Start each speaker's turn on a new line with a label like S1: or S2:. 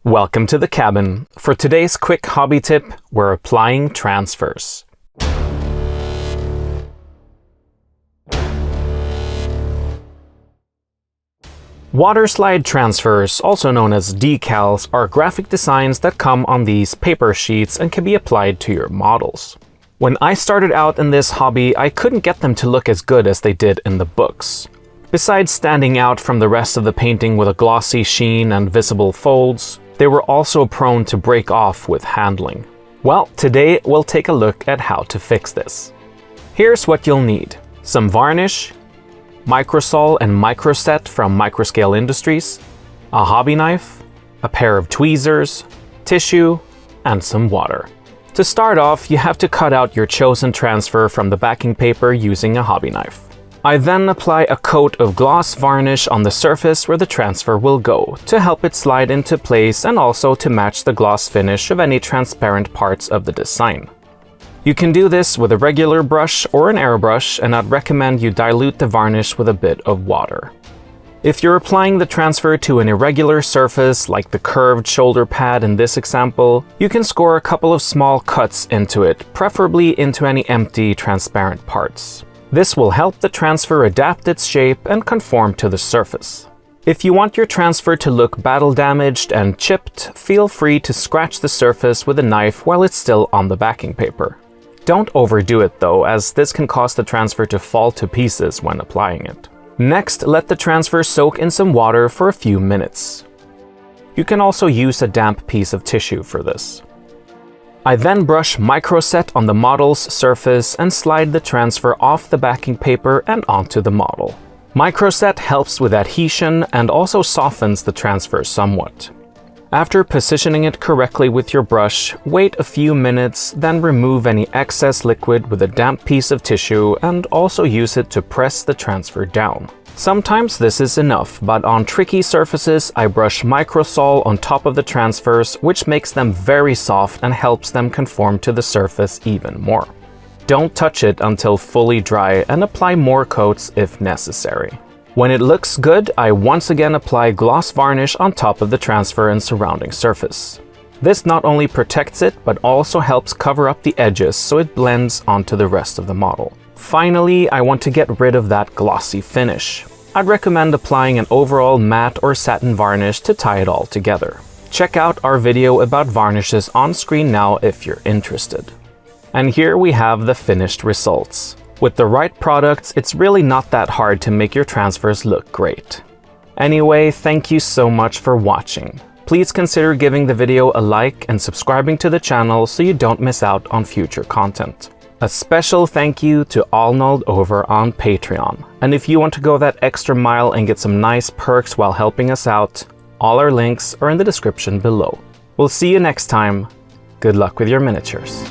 S1: Welcome to the cabin. For today's quick hobby tip, we're applying transfers. Waterslide transfers, also known as decals, are graphic designs that come on these paper sheets and can be applied to your models. When I started out in this hobby, I couldn't get them to look as good as they did in the books. Besides standing out from the rest of the painting with a glossy sheen and visible folds, they were also prone to break off with handling. Well, today we'll take a look at how to fix this. Here's what you'll need: some varnish, microsol and microset from Microscale Industries, a hobby knife, a pair of tweezers, tissue, and some water. To start off, you have to cut out your chosen transfer from the backing paper using a hobby knife. I then apply a coat of gloss varnish on the surface where the transfer will go to help it slide into place and also to match the gloss finish of any transparent parts of the design. You can do this with a regular brush or an airbrush, and I'd recommend you dilute the varnish with a bit of water. If you're applying the transfer to an irregular surface like the curved shoulder pad in this example, you can score a couple of small cuts into it, preferably into any empty transparent parts. This will help the transfer adapt its shape and conform to the surface. If you want your transfer to look battle damaged and chipped, feel free to scratch the surface with a knife while it's still on the backing paper. Don't overdo it though, as this can cause the transfer to fall to pieces when applying it. Next, let the transfer soak in some water for a few minutes. You can also use a damp piece of tissue for this. I then brush microset on the model's surface and slide the transfer off the backing paper and onto the model. Microset helps with adhesion and also softens the transfer somewhat. After positioning it correctly with your brush, wait a few minutes, then remove any excess liquid with a damp piece of tissue and also use it to press the transfer down. Sometimes this is enough, but on tricky surfaces I brush microsol on top of the transfers, which makes them very soft and helps them conform to the surface even more. Don't touch it until fully dry and apply more coats if necessary. When it looks good, I once again apply gloss varnish on top of the transfer and surrounding surface. This not only protects it, but also helps cover up the edges so it blends onto the rest of the model. Finally, I want to get rid of that glossy finish. I'd recommend applying an overall matte or satin varnish to tie it all together. Check out our video about varnishes on screen now if you're interested. And here we have the finished results. With the right products, it's really not that hard to make your transfers look great. Anyway, thank you so much for watching. Please consider giving the video a like and subscribing to the channel so you don't miss out on future content. A special thank you to Arnold over on Patreon. And if you want to go that extra mile and get some nice perks while helping us out, all our links are in the description below. We'll see you next time. Good luck with your miniatures.